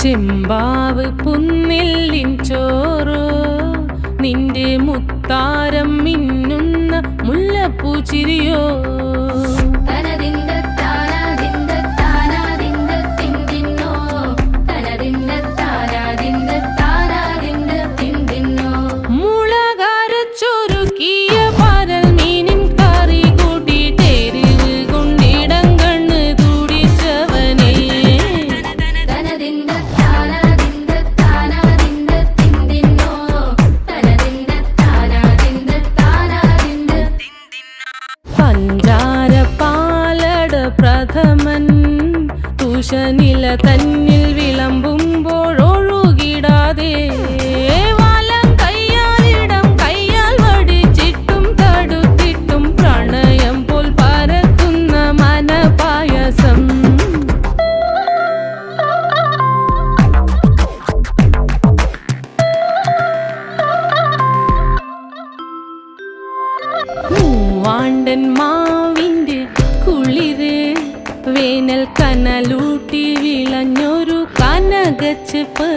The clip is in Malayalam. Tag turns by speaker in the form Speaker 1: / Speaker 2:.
Speaker 1: ചെമ്പാവ് പുന്നെല്ലിൻ ചോറോ നിന്റെ മുത്താരം മിന്നുന്ന മുല്ലപ്പൂച്ചിരിയോ പ്രഥമൻ തുഷനില തന്നിൽ വിളമ്പുമ്പോഴൊഴുകിടാതെ വലം കയ്യാലിടം കയ്യാൽ വടിച്ചിട്ടും തടുത്തിട്ടും പ്രണയം പോൽ പരക്കുന്ന മനപായസം മൂവാണ്ടൻ മാവിൻ്റെ കുളിര് വേനൽ കനലൂട്ടി വിളഞ്ഞൊരു കനകച്ചെപ്പ്